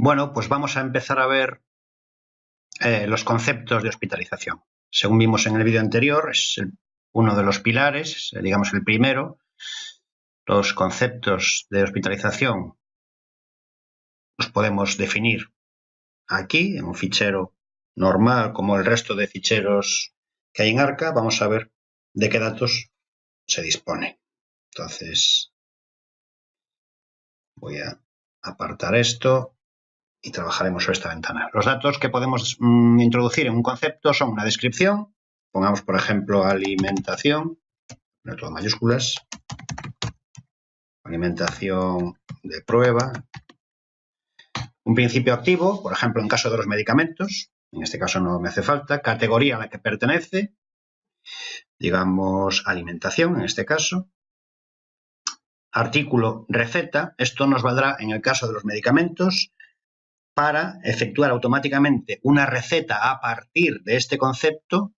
Bueno, pues vamos a empezar a ver los conceptos de hospitalización. Según vimos en el vídeo anterior, es uno de los pilares, digamos el primero. Los conceptos de hospitalización los podemos definir aquí, en un fichero normal, como el resto de ficheros que hay en Arca. Vamos a ver de qué datos se dispone. Entonces, voy a apartar esto y trabajaremos sobre esta ventana. Los datos que podemos introducir en un concepto son una descripción, pongamos por ejemplo alimentación, no todo mayúsculas, alimentación de prueba, un principio activo, por ejemplo en caso de los medicamentos, en este caso no me hace falta, categoría a la que pertenece, digamos alimentación en este caso, artículo receta, esto nos valdrá en el caso de los medicamentos para efectuar automáticamente una receta a partir de este concepto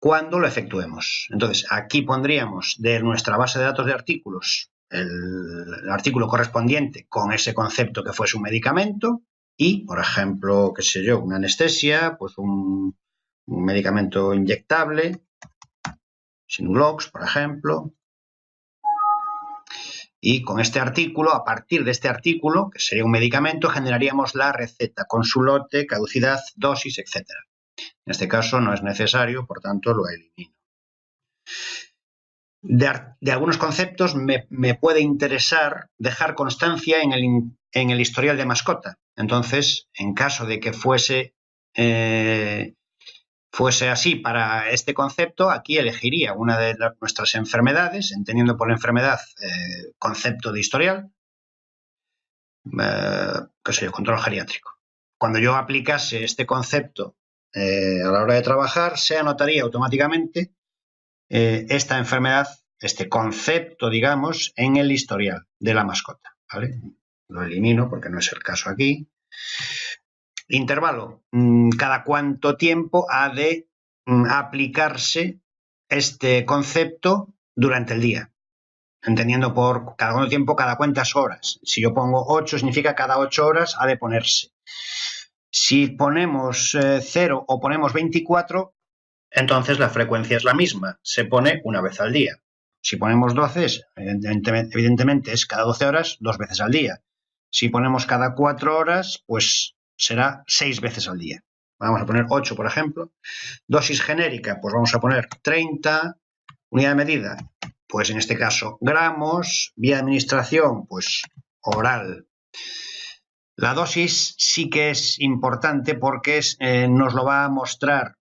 cuando lo efectuemos. Entonces, aquí pondríamos de nuestra base de datos de artículos el artículo correspondiente con ese concepto que fuese un medicamento y, por ejemplo, qué sé yo, una anestesia, pues un medicamento inyectable, Sinulox, por ejemplo. Y con este artículo, a partir de este artículo, que sería un medicamento, generaríamos la receta con su lote, caducidad, dosis, etc. En este caso no es necesario, por tanto lo elimino. De algunos conceptos me puede interesar dejar constancia en el historial de mascota. Entonces, en caso de que fuese así para este concepto, aquí elegiría una de nuestras enfermedades, entendiendo por enfermedad concepto de historial, qué sé yo, control geriátrico. Cuando yo aplicase este concepto a la hora de trabajar, se anotaría automáticamente esta enfermedad, este concepto, digamos, en el historial de la mascota, ¿vale? Lo elimino porque no es el caso aquí. Intervalo, cada cuánto tiempo ha de aplicarse este concepto durante el día, entendiendo por cada cuánto tiempo, cada cuántas horas. Si yo pongo 8, significa cada 8 horas ha de ponerse. Si ponemos 0 o ponemos 24, entonces la frecuencia es la misma, se pone una vez al día. Si ponemos 12, evidentemente es cada 12 horas, 2 veces al día. Si ponemos cada 4 horas, pues será 6 veces al día. Vamos a poner 8, por ejemplo. Dosis genérica, pues vamos a poner 30. Unidad de medida, pues en este caso gramos. Vía de administración, pues oral. La dosis sí que es importante porque nos lo va a mostrar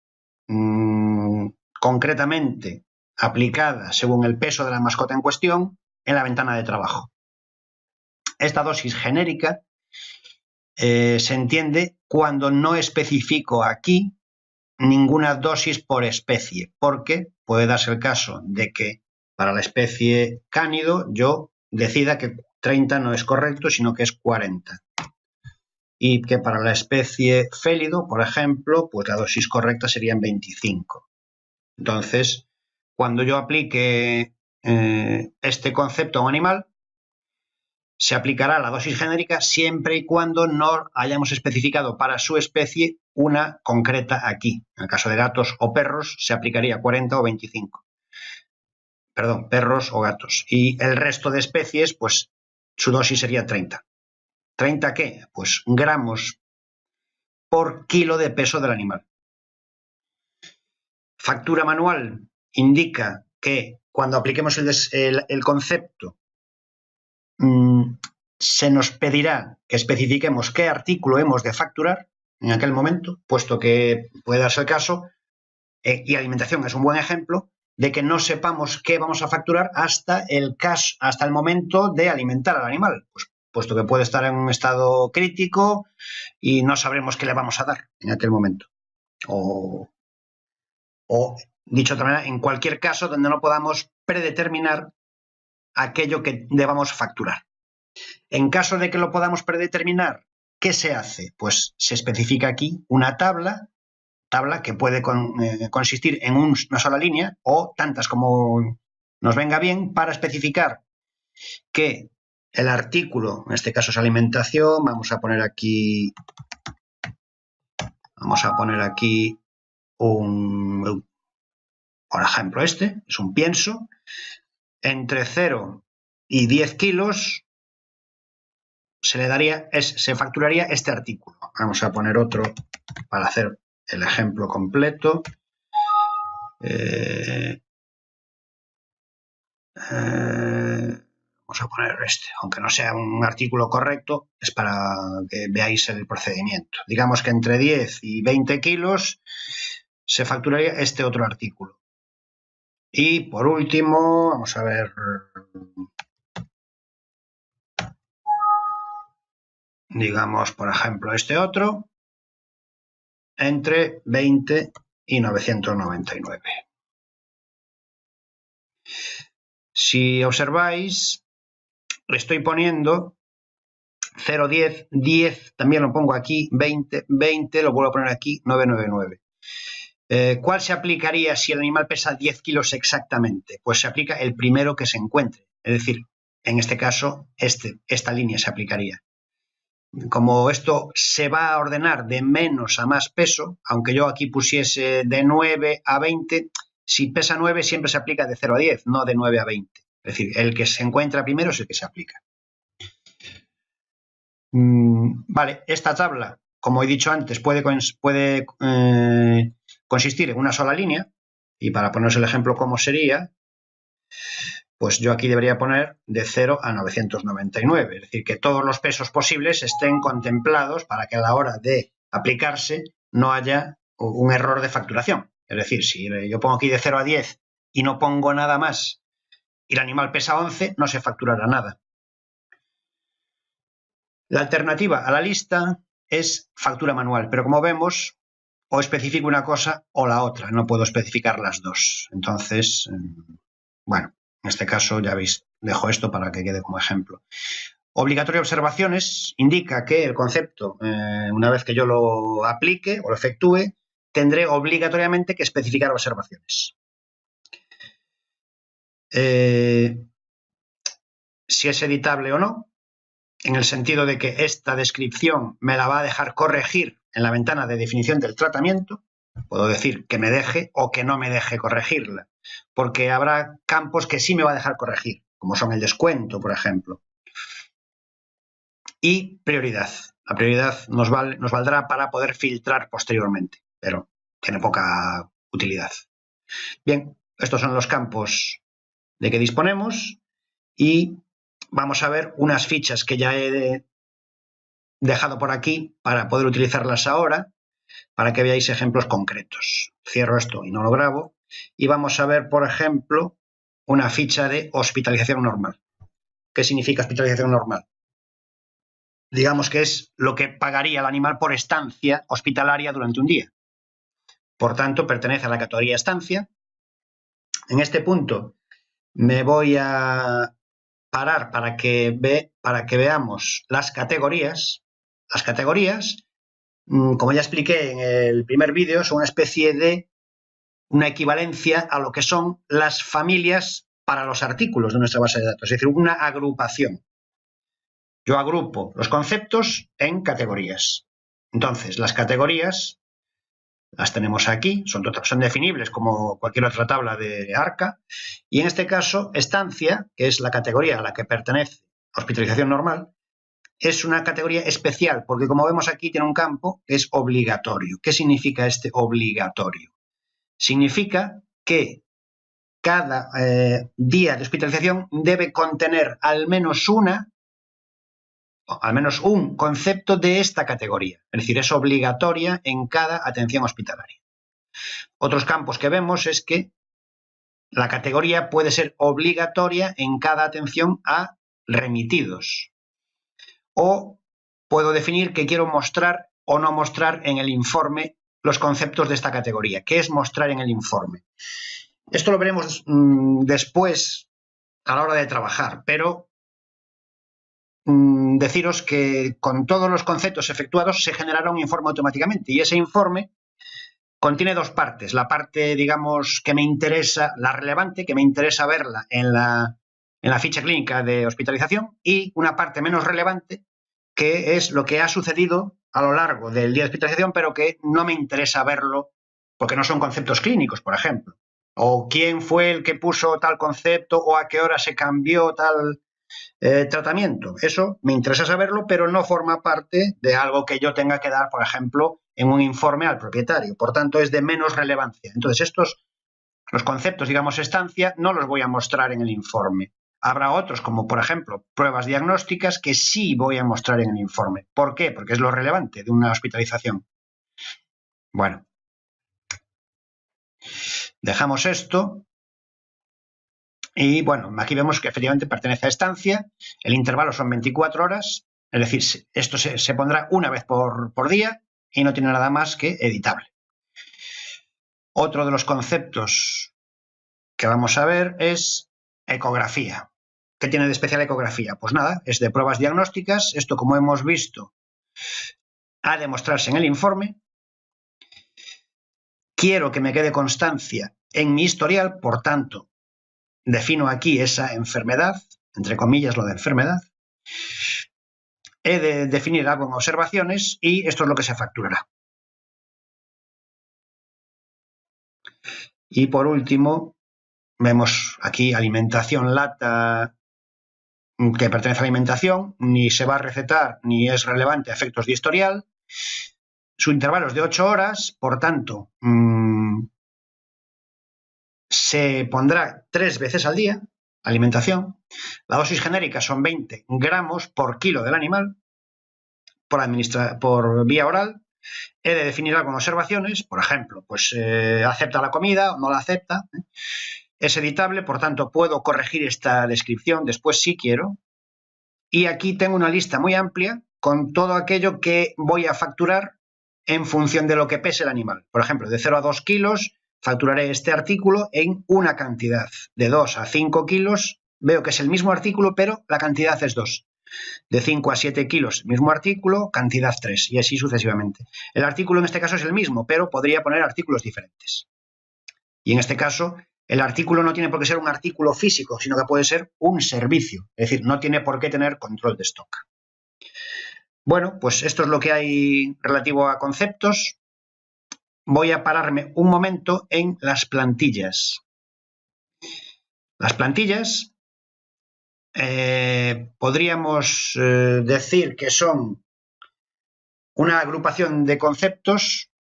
concretamente aplicada según el peso de la mascota en cuestión en la ventana de trabajo. Esta dosis genérica se entiende cuando no especifico aquí ninguna dosis por especie, porque puede darse el caso de que para la especie cánido yo decida que 30 no es correcto, sino que es 40. Y que para la especie félido, por ejemplo, pues la dosis correcta serían 25. Entonces, cuando yo aplique este concepto a un animal, se aplicará la dosis genérica siempre y cuando no hayamos especificado para su especie una concreta aquí. En el caso de gatos o perros, se aplicaría 40 o 25. Perdón, perros o gatos. Y el resto de especies, pues su dosis sería 30. ¿30 qué? Pues gramos por kilo de peso del animal. Factura manual indica que cuando apliquemos el concepto se nos pedirá que especifiquemos qué artículo hemos de facturar en aquel momento, puesto que puede darse el caso, y alimentación es un buen ejemplo, de que no sepamos qué vamos a facturar hasta el momento de alimentar al animal, pues, puesto que puede estar en un estado crítico y no sabremos qué le vamos a dar en aquel momento. O dicho de otra manera, en cualquier caso donde no podamos predeterminar aquello que debamos facturar. En caso de que lo podamos predeterminar, ¿qué se hace? Pues se especifica aquí una tabla que puede consistir en una sola línea o tantas como nos venga bien para especificar que el artículo, en este caso es alimentación, vamos a poner aquí por ejemplo, este es un pienso, entre 0 y 10 kilos se facturaría este artículo. Vamos a poner otro para hacer el ejemplo completo. Vamos a poner este, aunque no sea un artículo correcto, es para que veáis el procedimiento. Digamos que entre 10 y 20 kilos se facturaría este otro artículo. Y por último, vamos a ver, digamos, por ejemplo, este otro, entre 20 y 999. Si observáis, le estoy poniendo 0, 10, 10, también lo pongo aquí, 20, 20, lo vuelvo a poner aquí, 999. ¿Cuál se aplicaría si el animal pesa 10 kilos exactamente? Pues se aplica el primero que se encuentre. Es decir, en este caso, esta línea se aplicaría. Como esto se va a ordenar de menos a más peso, aunque yo aquí pusiese de 9 a 20, si pesa 9 siempre se aplica de 0 a 10, no de 9 a 20. Es decir, el que se encuentra primero es el que se aplica. Vale, esta tabla, como he dicho antes, puede consistir en una sola línea, y para poneros el ejemplo cómo sería, pues yo aquí debería poner de 0 a 999, es decir, que todos los pesos posibles estén contemplados para que a la hora de aplicarse no haya un error de facturación. Es decir, si yo pongo aquí de 0 a 10 y no pongo nada más y el animal pesa 11, no se facturará nada. La alternativa a la lista es factura manual, pero como vemos, o especifico una cosa o la otra, no puedo especificar las dos. Entonces, bueno, en este caso ya veis, dejo esto para que quede como ejemplo. Obligatorio de observaciones indica que el concepto, una vez que yo lo aplique o lo efectúe, tendré obligatoriamente que especificar observaciones. Si es editable o no, en el sentido de que esta descripción me la va a dejar corregir en la ventana de definición del tratamiento. Puedo decir que me deje o que no me deje corregirla, porque habrá campos que sí me va a dejar corregir, como son el descuento, por ejemplo. Y prioridad. La prioridad nos valdrá para poder filtrar posteriormente, pero tiene poca utilidad. Bien, estos son los campos de que disponemos y vamos a ver unas fichas que ya he dejado por aquí para poder utilizarlas ahora, para que veáis ejemplos concretos. Cierro esto y no lo grabo. Y vamos a ver, por ejemplo, una ficha de hospitalización normal. ¿Qué significa hospitalización normal? Digamos que es lo que pagaría el animal por estancia hospitalaria durante un día. Por tanto, pertenece a la categoría estancia. En este punto me voy a parar para que veamos las categorías. Las categorías, como ya expliqué en el primer vídeo, son una especie de una equivalencia a lo que son las familias para los artículos de nuestra base de datos, es decir, una agrupación. Yo agrupo los conceptos en categorías. Entonces, las categorías las tenemos aquí, son definibles como cualquier otra tabla de Arca, y en este caso, estancia, que es la categoría a la que pertenece hospitalización normal, es una categoría especial, porque como vemos aquí tiene un campo que es obligatorio. ¿Qué significa este obligatorio? Significa que cada día de hospitalización debe contener al menos un concepto de esta categoría. Es decir, es obligatoria en cada atención hospitalaria. Otros campos que vemos es que la categoría puede ser obligatoria en cada atención a remitidos. O puedo definir que quiero mostrar o no mostrar en el informe los conceptos de esta categoría. ¿Qué es mostrar en el informe? Esto lo veremos después a la hora de trabajar, pero deciros que con todos los conceptos efectuados se generará un informe automáticamente y ese informe contiene dos partes. La parte, digamos, que me interesa, la relevante, que me interesa verla en la en la ficha clínica de hospitalización, y una parte menos relevante, que es lo que ha sucedido a lo largo del día de hospitalización, pero que no me interesa verlo porque no son conceptos clínicos, por ejemplo. O quién fue el que puso tal concepto, o a qué hora se cambió tal tratamiento. Eso me interesa saberlo, pero no forma parte de algo que yo tenga que dar, por ejemplo, en un informe al propietario. Por tanto, es de menos relevancia. Entonces, los conceptos, digamos, estancia, no los voy a mostrar en el informe. Habrá otros, como por ejemplo, pruebas diagnósticas, que sí voy a mostrar en el informe. ¿Por qué? Porque es lo relevante de una hospitalización. Bueno, dejamos esto. Y bueno, aquí vemos que efectivamente pertenece a estancia. El intervalo son 24 horas. Es decir, esto se pondrá una vez por día y no tiene nada más que editable. Otro de los conceptos que vamos a ver es ecografía. ¿Qué tiene de especial ecografía? Pues nada, es de pruebas diagnósticas. Esto, como hemos visto, ha de mostrarse en el informe. Quiero que me quede constancia en mi historial, por tanto, defino aquí esa enfermedad, entre comillas lo de enfermedad. He de definir algo en observaciones y esto es lo que se facturará. Y por último, vemos aquí alimentación lata que pertenece a alimentación, ni se va a recetar ni es relevante a efectos de historial. Su intervalo es de 8 horas, por tanto, se pondrá 3 veces al día, alimentación. La dosis genérica son 20 gramos por kilo del animal por vía oral. He de definir algo en observaciones, por ejemplo, pues acepta la comida o no la acepta. Es editable, por tanto, puedo corregir esta descripción después si quiero. Y aquí tengo una lista muy amplia con todo aquello que voy a facturar en función de lo que pese el animal. Por ejemplo, de 0 a 2 kilos facturaré este artículo en una cantidad. De 2 a 5 kilos veo que es el mismo artículo, pero la cantidad es 2. De 5 a 7 kilos, mismo artículo, cantidad 3, y así sucesivamente. El artículo en este caso es el mismo, pero podría poner artículos diferentes. Y en este caso, el artículo no tiene por qué ser un artículo físico, sino que puede ser un servicio. Es decir, no tiene por qué tener control de stock. Bueno, pues esto es lo que hay relativo a conceptos. Voy a pararme un momento en las plantillas. Las plantillas podríamos decir que son una agrupación de conceptos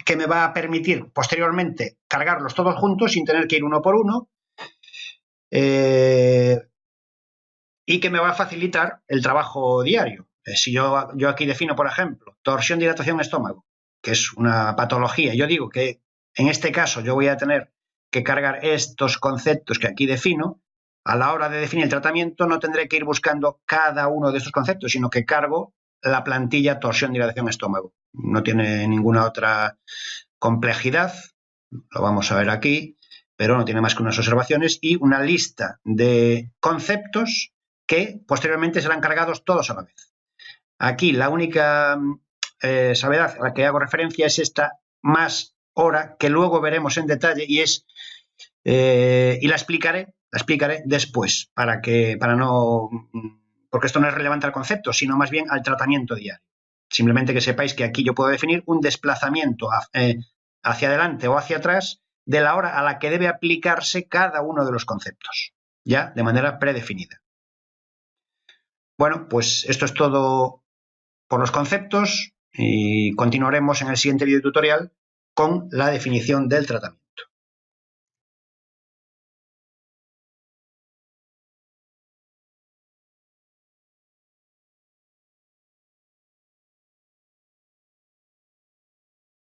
que me va a permitir posteriormente cargarlos todos juntos sin tener que ir uno por uno y que me va a facilitar el trabajo diario. Si yo aquí defino, por ejemplo, torsión, dilatación, estómago, que es una patología, yo digo que en este caso yo voy a tener que cargar estos conceptos que aquí defino. A la hora de definir el tratamiento no tendré que ir buscando cada uno de estos conceptos, sino que cargo la plantilla torsión, dilatación, estómago. No tiene ninguna otra complejidad, lo vamos a ver aquí, pero no tiene más que unas observaciones y una lista de conceptos que posteriormente serán cargados todos a la vez. Aquí la única salvedad a la que hago referencia es esta más hora, que luego veremos en detalle y la explicaré después, porque esto no es relevante al concepto, sino más bien al tratamiento diario. Simplemente que sepáis que aquí yo puedo definir un desplazamiento hacia adelante o hacia atrás de la hora a la que debe aplicarse cada uno de los conceptos, ya de manera predefinida. Bueno, pues esto es todo por los conceptos y continuaremos en el siguiente video tutorial con la definición del tratamiento.